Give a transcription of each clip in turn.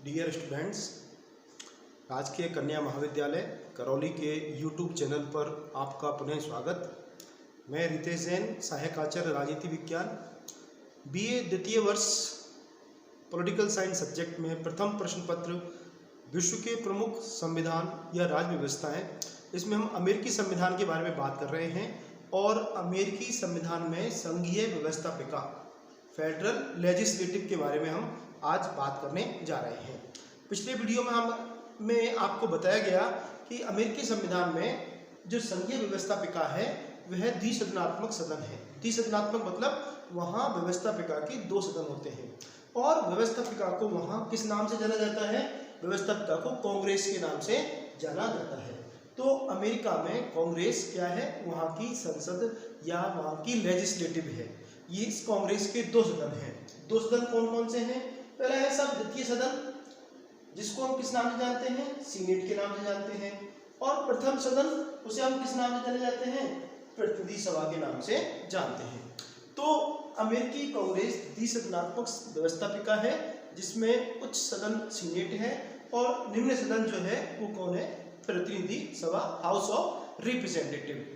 Dear students, राजकीय कन्या महाविद्यालय करौली के यूट्यूब चैनल पर आपका पुनः स्वागत। मैं रितेश जैन, सहायक आचार्य राजनीति विज्ञान, बीए द्वितीय वर्ष पॉलिटिकल साइंस सब्जेक्ट में प्रथम प्रश्न पत्र विश्व के प्रमुख संविधान या राज्य व्यवस्थाएं। इसमें हम अमेरिकी संविधान के बारे में बात कर रहे हैं और अमेरिकी संविधान में संघीय व्यवस्थापिका फेडरल लेजिस्लेटिव के बारे में हम आज बात करने जा रहे हैं। पिछले वीडियो में आपको बताया गया कि अमेरिकी संविधान में जो संघीय व्यवस्थापिका है वह द्विसदनात्मक सदन है। द्विसदनात्मक मतलब वहाँ व्यवस्थापिका के दो सदन होते हैं और व्यवस्थापिका को वहाँ किस नाम से जाना जाता है? व्यवस्थापिका को कांग्रेस के नाम से जाना जाता है। तो अमेरिका में कांग्रेस क्या है? वहाँ की संसद या वहाँ की लेजिस्लेटिव है। ये इस कांग्रेस के दो सदन हैं। दो सदन कौन कौन से हैं? पहला है सब द्वितीय सदन, जिसको हम किस नाम से जानते हैं? सीनेट के नाम से जानते हैं। और प्रथम सदन, उसे हम किस नाम से जाने जाते हैं? प्रतिनिधि सभा के नाम से जानते हैं। तो अमेरिकी कांग्रेस द्विसदनात्मक व्यवस्थापिका है, जिसमें उच्च सदन सीनेट है और निम्न सदन जो है वो कौन है? प्रतिनिधि सभा, हाउस ऑफ रिप्रेजेंटेटिव।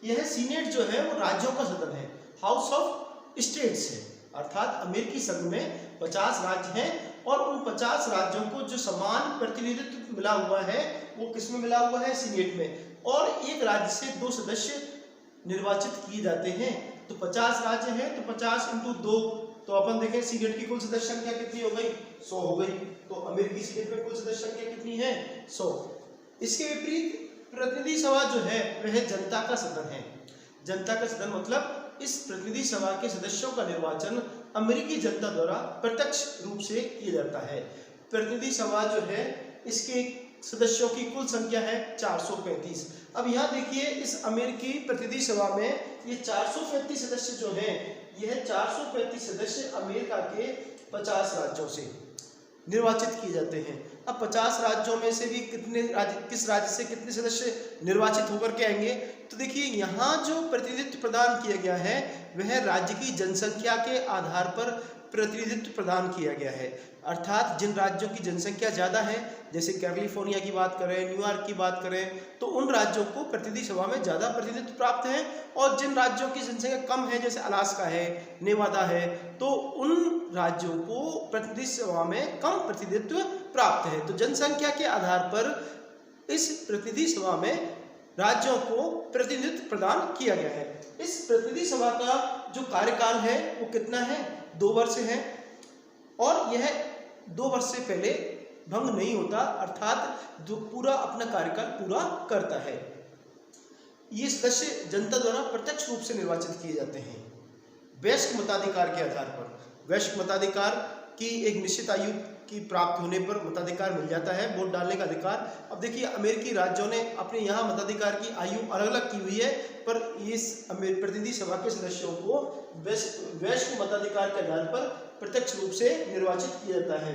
यह सीनेट जो है वो राज्यों का सदन है, हाउस ऑफ स्टेट्स है। अर्थात अमेरिकी संघ में 50 राज्य हैं और उन 50 राज्यों को जो समान प्रतिनिधित्व मिला हुआ है वो किसमें मिला हुआ है? सीनेट में। और एक राज्य से 2 सदस्य निर्वाचित किए जाते हैं। तो 50 राज्य हैं तो 50 × 2, तो अपन देखें सीनेट की कुल सदस्य संख्या कितनी हो गई? 100 हो गई। तो अमेरिकी सीनेट में कुल सदस्य संख्या कितनी है? 100। इसके विपरीत प्रतिनिधि सभा जो है वह जनता का सदन है। जनता का सदन मतलब इस प्रतिनिधि सभा के सदस्यों का निर्वाचन अमेरिकी जनता द्वारा प्रत्यक्ष रूप से किया जाता है। प्रतिनिधि सभा जो है इसके सदस्यों की कुल संख्या है 435। अब यहाँ देखिए, इस अमेरिकी प्रतिनिधि सभा में ये 435 सदस्य जो हैं, यह 435 सदस्य अमेरिका के 50 राज्यों से निर्वाचित किए जाते हैं। अब 50 राज्यों में से भी किस राज्य से कितने सदस्य निर्वाचित होकर के आएंगे? तो देखिए, यहाँ जो प्रतिनिधित्व प्रदान किया गया है वह राज्य की जनसंख्या के आधार पर प्रतिनिधित्व प्रदान किया गया है। अर्थात जिन राज्यों की जनसंख्या ज़्यादा है, जैसे कैलिफोर्निया की बात करें, न्यूयॉर्क की बात करें, तो उन राज्यों को प्रतिनिधि सभा में ज़्यादा प्रतिनिधित्व प्राप्त है। और जिन राज्यों की जनसंख्या कम है, जैसे अलास्का है, नेवादा है, तो उन राज्यों को प्रतिनिधि सभा में कम प्रतिनिधित्व प्राप्त है। तो जनसंख्या के आधार पर इस प्रतिनिधि सभा में राज्यों को प्रतिनिधित्व प्रदान किया गया है। इस प्रतिनिधि सभा का जो कार्यकाल है वो कितना है? 2 वर्ष है और यह 2 वर्ष से पहले भंग नहीं होता, अर्थात जो पूरा अपना कार्यकाल पूरा करता है। ये सदस्य जनता द्वारा प्रत्यक्ष रूप से निर्वाचित किए जाते हैं वयस्क मताधिकार के आधार पर। वयस्क मताधिकार की एक निश्चित आयु की प्राप्त होने पर मताधिकार मिल जाता है, वोट डालने का अधिकार। अब देखिए, अमेरिकी राज्यों ने अपने यहाँ मताधिकार की आयु अलग अलग की हुई है, पर इस प्रतिनिधि सभा के सदस्यों को वयस्क मताधिकार के आधार पर प्रत्यक्ष रूप से निर्वाचित किया जाता है।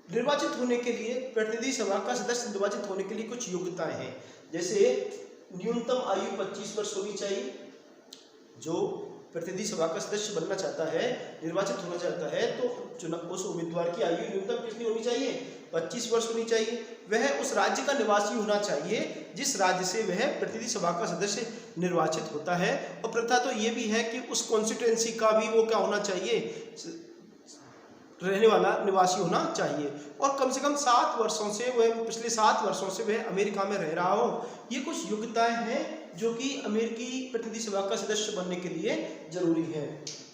निर्वाचित होने के लिए, प्रतिनिधि सभा का सदस्य निर्वाचित होने के लिए कुछ योग्यताएं हैं। जैसे न्यूनतम आयु 25 वर्ष होनी चाहिए। जो प्रतिनिधि सभा का सदस्य बनना चाहता है, निर्वाचित होना चाहता है, तो चुनाव उस उम्मीदवार की आयु न्यूनतम कितनी होनी चाहिए? 25 वर्ष होनी चाहिए। वह उस राज्य का निवासी होना चाहिए जिस राज्य से वह प्रतिनिधि सभा का सदस्य निर्वाचित होता है। और प्रथा तो ये भी है कि उस कॉन्स्टिट्यूएंसी का भी वो क्या होना चाहिए? रहने वाला निवासी होना चाहिए। और कम से कम 7 वर्षों से वह पिछले 7 वर्षों से वह अमेरिका में रह रहा हो। ये कुछ योग्यताएं हैं जो कि अमेरिकी प्रतिनिधि सभा का सदस्य बनने के लिए जरूरी है।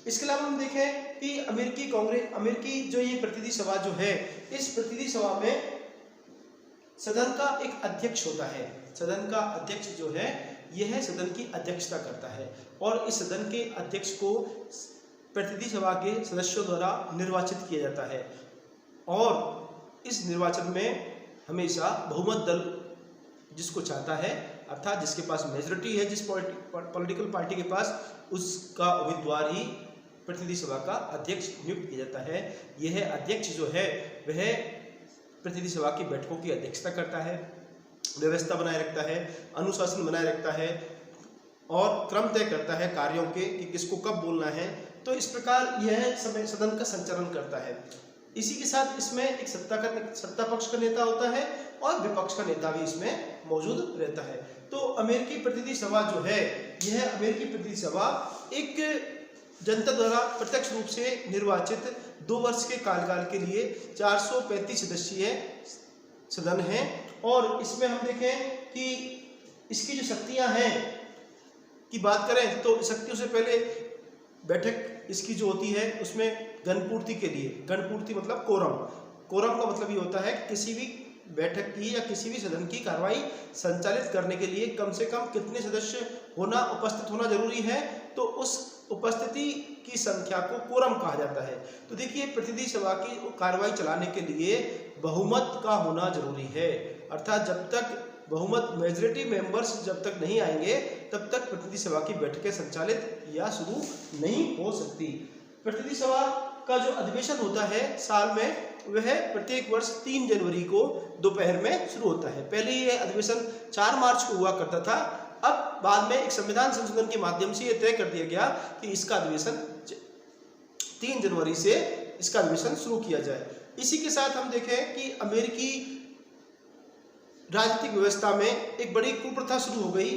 इसके अलावा हम देखें कि अमेरिकी जो ये प्रतिनिधि सभा जो है, इस प्रतिनिधि सभा में सदन का एक अध्यक्ष होता है। सदन का अध्यक्ष जो है यह सदन की अध्यक्षता करता है और इस सदन के अध्यक्ष को प्रतिनिधि सभा के सदस्यों द्वारा निर्वाचित किया जाता है। और इस निर्वाचन में हमेशा बहुमत दल जिसको चाहता है, अर्थात जिसके पास मेजॉरिटी है, जिस पॉलिटिकल पार्टी के पास, उसका उम्मीदवार ही प्रतिनिधि सभा का अध्यक्ष नियुक्त किया जाता है। यह अध्यक्ष जो है वह प्रतिनिधि सभा की बैठकों की अध्यक्षता करता है, व्यवस्था बनाए रखता है, अनुशासन बनाए रखता है और क्रम तय करता है कार्यों के कि किसको कब बोलना है। तो इस प्रकार यह सदन का संचालन करता है। इसी के साथ इसमें एक सत्ता पक्ष का नेता होता है और विपक्ष का नेता भी इसमें मौजूद रहता है। तो अमेरिकी प्रतिनिधि सभा जो है, यह अमेरिकी प्रतिनिधि सभा एक जनता द्वारा प्रत्यक्ष रूप से निर्वाचित 2 वर्ष के कार्यकाल के लिए 435 सदस्यीय सदन है। और इसमें हम देखें कि इसकी जो शक्तियां हैं की बात करें तो शक्तियों से पहले बैठक इसकी जो होती है उसमें गणपूर्ति के लिए, गणपूर्ति मतलब कोरम का मतलब ये होता है कि किसी भी बैठक की या किसी भी सदन की कार्रवाई संचालित करने के लिए कम से कम कितने सदस्य उपस्थित होना जरूरी है, तो उस उपस्थिति की संख्या को कोरम कहा जाता है। तो देखिए, प्रतिनिधि सभा की कार्रवाई चलाने के लिए बहुमत का होना जरूरी है, अर्थात जब तक बहुमत मेजॉरिटी मेंबर्स जब तक नहीं आएंगे तब तक प्रतिनिधि सभा की बैठकें संचालित या शुरू नहीं हो सकती। प्रतिनिधि सभा का जो अधिवेशन होता है साल में, वह प्रत्येक वर्ष 3 जनवरी को दोपहर में शुरू होता है। पहले ये अधिवेशन 4 मार्च को हुआ करता था, अब बाद में एक संविधान संशोधन के माध्यम से यह तय कर दिया गया कि इसका अधिवेशन 3 जनवरी से इसका अधिवेशन शुरू किया जाए। इसी के साथ हम देखें कि अमेरिकी राजनीतिक व्यवस्था में एक बड़ी कुप्रथा शुरू हो गई,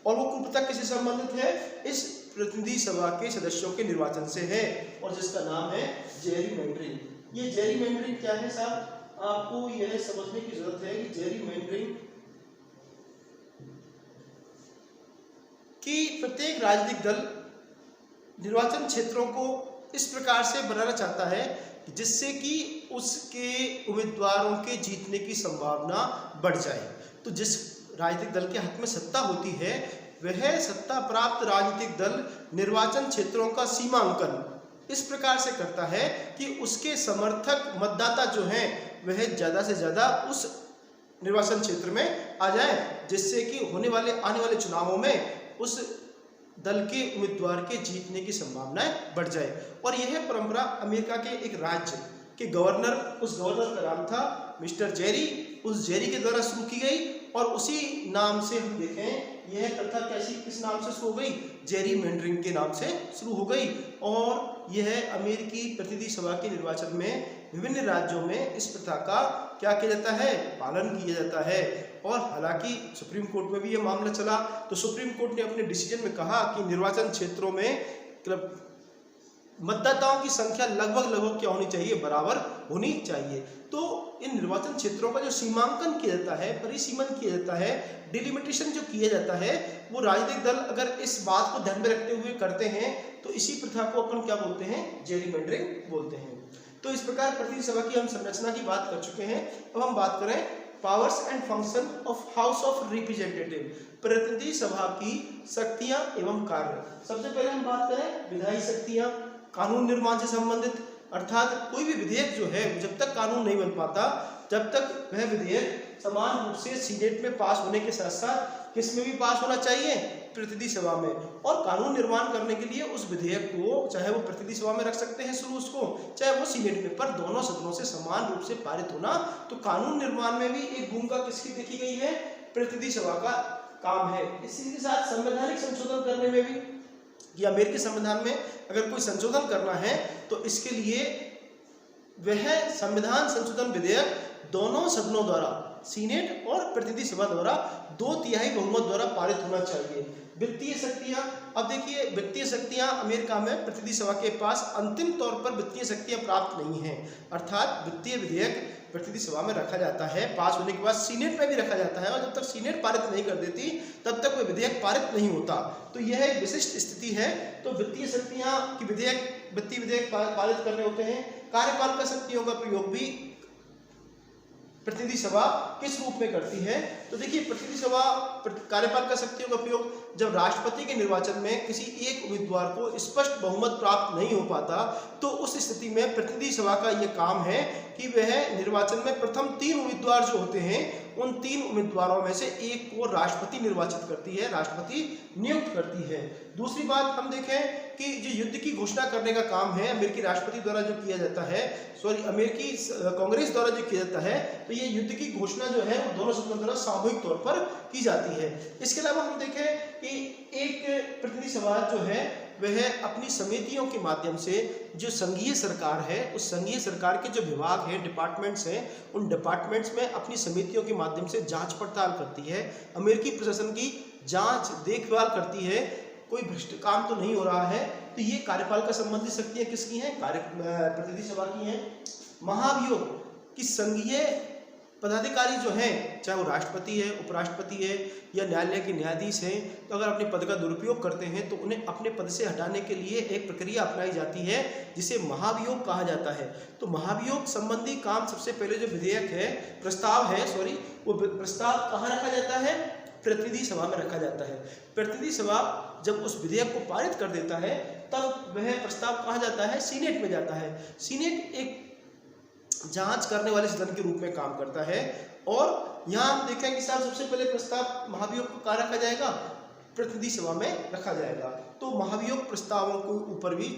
और वो कुप्रथा किससे संबंधित है? इस प्रतिनिधि सभा के सदस्यों के निर्वाचन से है, और जिसका नाम है जेरीमैंडरिंग। ये जेरीमैंडरिंग क्या है साहब? आपको यह समझने की जरूरत है कि जेरीमैंडरिंग कि प्रत्येक राजनीतिक दल निर्वाचन क्षेत्रों को इस प्रकार से बनाना चाहता है जिससे कि उसके उम्मीदवारों के जीतने की संभावना बढ़ जाए। तो जिस राजनीतिक दल के हाथ में सत्ता होती है, वह सत्ता प्राप्त राजनीतिक दल निर्वाचन क्षेत्रों का सीमांकन इस प्रकार से करता है कि उसके समर्थक मतदाता जो हैं वह ज़्यादा से ज़्यादा उस निर्वाचन क्षेत्र में आ जाए, जिससे कि आने वाले चुनावों में उस दल के उम्मीदवार के जीतने की संभावनाएं बढ़ जाए। और यह परंपरा अमेरिका के एक राज्य के गवर्नर, उस गवर्नर का नाम था मिस्टर जेरी, उस जेरी के द्वारा शुरू की गई, और उसी नाम से हम देखें यह प्रथा किस नाम से शुरू हो गई? जेरीमैंडरिंग के नाम से शुरू हो गई। और यह अमेरिकी प्रतिनिधि सभा के निर्वाचन में विभिन्न राज्यों में इस प्रथा का क्या किया जाता है? पालन किया जाता है। और हालांकि सुप्रीम कोर्ट में भी यह मामला चला, तो सुप्रीम कोर्ट ने अपने डिसीजन में कहा कि निर्वाचन क्षेत्रों में मतदाताओं की संख्या लगभग क्या होनी चाहिए? बराबर होनी चाहिए। तो इन निर्वाचन क्षेत्रों का जो सीमांकन किया जाता है, परिसीमन किया जाता है, डिलिमिटेशन जो किया जाता है, वो राजनीतिक दल अगर इस बात को ध्यान में रखते हुए करते हैं तो इसी प्रथा को अपन क्या बोलते हैं? जेरीमैंडरिंग बोलते हैं। तो इस प्रकार प्रतिनिधि सभा की हम संरचना की बात कर चुके हैं। अब हम बात करें powers and function of house of representative, प्रतिनिधि सभा की शक्तियां एवं कार्य। सबसे पहले हम बात करें विधायी शक्तियां, कानून निर्माण से संबंधित, अर्थात कोई भी विधेयक जो है जब तक कानून नहीं बन पाता जब तक वह विधेयक समान रूप से सीनेट में पास होने के साथ साथ किस में भी पास होना चाहिए? प्रतिनिधि सभा में। और कानून निर्माण करने के लिए उस विधेयक को चाहे वो प्रतिनिधि सभा में रख सकते हैं शुरू उसको, चाहे वो सीनेट में, पर दोनों सदनों से समान रूप से पारित होना। तो कानून निर्माण में भी एक भूमिका किसकी देखी गई है? प्रतिनिधि सभा का काम है। इसी के साथ संवैधानिक संशोधन करने में भी, कि अमेरिकी संविधान में अगर कोई संशोधन करना है तो इसके लिए वह संविधान संशोधन विधेयक दोनों सदनों द्वारा, सीनेट और प्रतिनिधि सभा द्वारा 2/3 बहुमत द्वारा पारित होना चाहिए। वित्तीय शक्तियां, अब देखिए वित्तीय शक्तियां अमेरिका में प्रतिनिधि सभा के पास अंतिम तौर पर वित्तीय शक्तियां प्राप्त नहीं हैं, अर्थात वित्तीय विधेयक प्रतिनिधि सभा में रखा जाता है, पास होने के बाद सीनेट में भी रखा जाता है, और जब तक सीनेट पारित नहीं कर देती तब तक वह विधेयक पारित नहीं होता। तो यह एक विशिष्ट स्थिति है। तो वित्तीय शक्तियां की वित्तीय विधेयक पारित करने होते हैं। कार्यपालिका शक्तियों का प्रयोग भी प्रतिनिधि सभा किस रूप में करती है? तो देखिए, प्रतिनिधि सभा कार्यपालिका शक्तियों का प्रयोग जब राष्ट्रपति के निर्वाचन में किसी एक उम्मीदवार को स्पष्ट बहुमत प्राप्त नहीं हो पाता, तो उस स्थिति में प्रतिनिधि सभा का यह काम है कि वह निर्वाचन में प्रथम 3 उम्मीदवार जो होते हैं उन 3 उम्मीदवारों में से एक को राष्ट्रपति निर्वाचित करती है, राष्ट्रपति नियुक्त करती है। दूसरी बात हम देखें कि जो युद्ध की घोषणा करने का काम है अमेरिकी राष्ट्रपति द्वारा जो किया जाता है, अमेरिकी कांग्रेस द्वारा जो किया जाता है, तो ये युद्ध की घोषणा जो है वो दोनों सदनों द्वारा सामूहिक तौर पर की जाती है। इसके अलावा हम देखें कि एक प्रतिनिधि सभा जो है वह अपनी समितियों के माध्यम से जो संघीय सरकार है, उस संघीय सरकार के जो विभाग हैं, डिपार्टमेंट्स हैं, उन डिपार्टमेंट्स में अपनी समितियों के माध्यम से जांच पड़ताल करती है। अमेरिकी प्रशासन की जांच देखभाल करती है, कोई भ्रष्ट काम तो नहीं हो रहा है। तो ये कार्यपालिका संबंधी शक्तियां किसकी हैं? प्रतिनिधि सभा की हैं। महाभियोग की संघीय पदाधिकारी जो हैं, चाहे वो राष्ट्रपति है, उपराष्ट्रपति है या न्यायालय के न्यायाधीश हैं, तो अगर अपने पद का दुरुपयोग करते हैं तो उन्हें अपने पद से हटाने के लिए एक प्रक्रिया अपनाई जाती है जिसे महाभियोग कहा जाता है। तो महाभियोग संबंधी काम सबसे पहले जो विधेयक है, वो प्रस्ताव कहाँ रखा जाता है? प्रतिनिधि सभा में रखा जाता है। प्रतिनिधि सभा जब उस विधेयक को पारित कर देता है तब वह प्रस्ताव कहाँ जाता है? सीनेट में जाता है। सीनेट एक जांच करने वाले सदन के रूप में काम करता है और यहाँ हम देखें कि साहब सबसे पहले प्रस्ताव महाभियोग को कहाँ रखा जाएगा? प्रतिनिधि सभा में रखा जाएगा। तो महाभियोग प्रस्तावों के ऊपर भी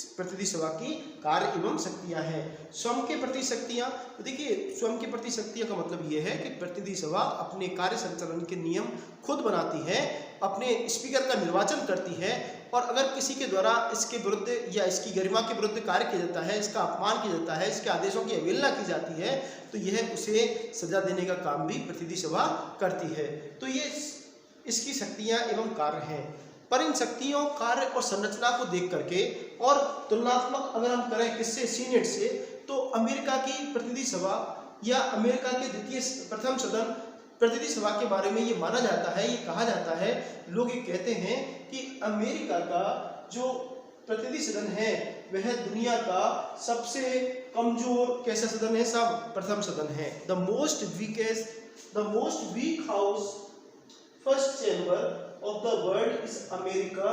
प्रतिनिधि सभा की कार्य एवं शक्तियां हैं। स्वयं के प्रति शक्तियां, तो देखिए स्वयं के प्रति शक्तियां का मतलब ये है कि प्रतिनिधि सभा अपने कार्य संचालन के नियम खुद बनाती है, अपने स्पीकर का निर्वाचन करती है और अगर किसी के द्वारा इसके विरुद्ध या इसकी गरिमा के विरुद्ध कार्य किया जाता है, इसका अपमान किया जाता है, इसके आदेशों की अवहेलना की जाती है, तो यह उसे सजा देने का काम भी प्रतिनिधि सभा करती है। तो ये इसकी शक्तियां एवं कार्य हैं। पर इन शक्तियों, कार्य और संरचना को देख करके और तुलनात्मक अगर हम करें किससे? सीनेट से, तो अमेरिका की प्रतिनिधि सभा या अमेरिका के प्रथम सदन प्रतिनिधि सभा के बारे में ये माना जाता है, ये कहा जाता है, लोग ये कहते हैं कि अमेरिका का जो प्रतिनिधि सदन है वह दुनिया का सबसे कमजोर कैसा सदन है? सब प्रथम सदन है। The most weak house, first chamber of the world is America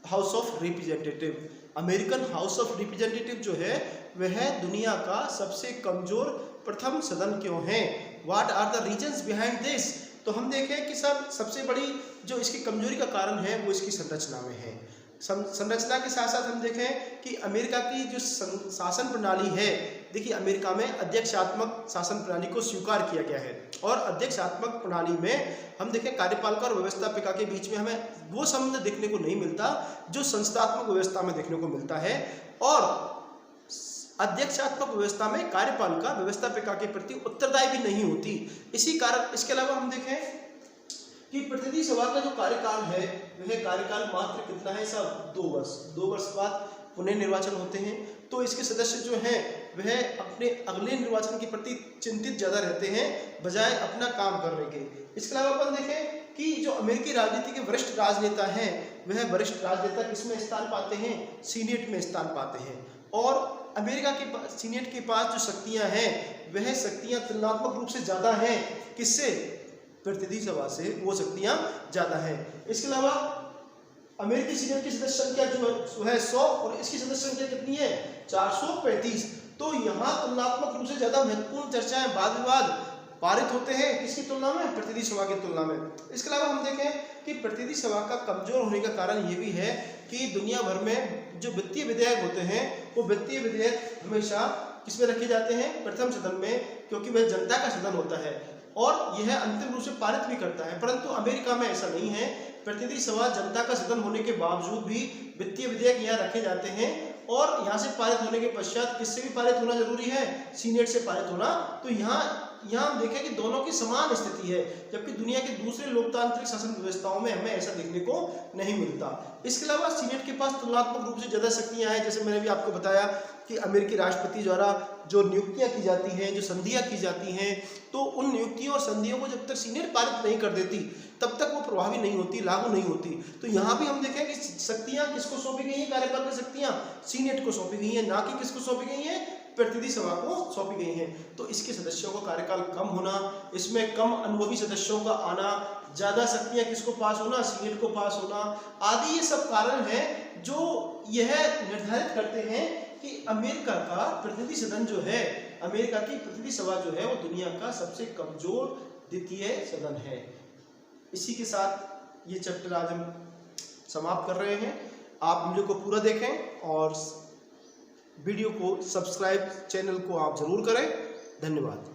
House of Representative। American house of representative जो है वह दुनिया का सबसे कमजोर प्रथम सदन क्यों है? What are the reasons behind this? तो हम देखें कि सबसे बड़ी जो इसकी कमजोरी का कारण है वो इसकी संरचना में है। संरचना के साथ साथ हम देखें कि अमेरिका की जो शासन प्रणाली है, देखिए अमेरिका में अध्यक्षात्मक शासन प्रणाली को स्वीकार किया गया है और अध्यक्षात्मक प्रणाली में हम देखें कार्यपालिका और व्यवस्थापिका के बीच में हमें वो संबंध देखने को नहीं मिलता जो संस्थात्मक व्यवस्था में देखने को मिलता है। और अध्यक्षात्मक व्यवस्था में कार्यपालिका व्यवस्थापिका के प्रति उत्तरदायी भी नहीं होती। इसी कारण इसके अलावा हम देखें कि प्रतिनिधि सभा का जो कार्यकाल है वह कार्यकाल मात्र कितना है? सब 2 वर्ष। 2 वर्ष बाद पुनः निर्वाचन होते हैं। तो इसके सदस्य जो हैं वह अपने अगले निर्वाचन के प्रति चिंतित ज़्यादा रहते हैं बजाय अपना काम करने के। इसके अलावा अपन देखें कि जो अमेरिकी राजनीति के वरिष्ठ राजनेता हैं वह वरिष्ठ राजनेता किसमें स्थान पाते हैं? सीनेट में स्थान पाते हैं। और अमेरिका के सीनेट के पास जो शक्तियाँ हैं वह शक्तियाँ तुलनात्मक रूप से ज़्यादा हैं। किससे? प्रतिनिधि सभा से वो शक्तियां ज्यादा हैं। इसके अलावा अमेरिकी सीनेट की सदस्य संख्या जो है 100 और इसकी सदस्य संख्या कितनी है? 435। तो यहाँ तुलनात्मक रूप से ज्यादा महत्वपूर्ण चर्चाएं, वाद विवाद पारित होते हैं किसकी तुलना में? प्रतिनिधि सभा की तुलना में। इसके अलावा हम देखें कि प्रतिनिधि सभा का कमजोर होने का कारण ये भी है कि दुनिया भर में जो वित्तीय विधेयक होते हैं वो वित्तीय विधेयक हमेशा किसमें रखे जाते हैं? प्रथम सदन में, क्योंकि वह जनता का सदन होता है और यह अंतिम रूप से पारित भी करता है। परंतु अमेरिका में ऐसा नहीं है। प्रतिनिधि सभा जनता का सदन होने के बावजूद भी वित्तीय विधेयक यहाँ रखे जाते हैं और यहाँ से पारित होने के पश्चात किससे भी पारित होना जरूरी है? सीनेट से पारित होना। तो यहाँ हम देखें कि दोनों की समान स्थिति है, जबकि दुनिया के दूसरे लोकतांत्रिक शासन व्यवस्थाओं में हमें ऐसा देखने को नहीं मिलता। इसके अलावा सीनेट के पास तुलनात्मक रूप से ज़्यादा शक्तियाँ हैं। जैसे मैंने भी आपको बताया कि अमेरिकी राष्ट्रपति द्वारा जो नियुक्तियां की जाती हैं, जो संधियां की जाती हैं, तो उन नियुक्तियों और संधियों को जब तक सीनेट पारित नहीं कर देती तब तक वो प्रभावी नहीं होती, लागू नहीं होती। तो यहाँ भी हम देखें कि शक्तियां किसको सौंपी गई हैं? कार्यपालिका शक्तियां सीनेट को सौंपी गई हैं, ना कि किसको सौंपी गई हैं? प्रतिनिधि सभा को सौंपी गई हैं। तो इसके सदस्यों का कार्यकाल कम होना, इसमें कम अनुभवी सदस्यों का आना, ज़्यादा शक्तियाँ किसको पास होना? सीनेट को पास होना, आदि ये सब कारण हैं जो यह निर्धारित करते हैं कि अमेरिका का प्रतिनिधि सदन जो है, अमेरिका की प्रतिनिधि सभा जो है वो दुनिया का सबसे कमजोर द्वितीय सदन है। इसी के साथ ये चैप्टर आज हम समाप्त कर रहे हैं। आप वीडियो को पूरा देखें और वीडियो को सब्सक्राइब, चैनल को आप जरूर करें। धन्यवाद।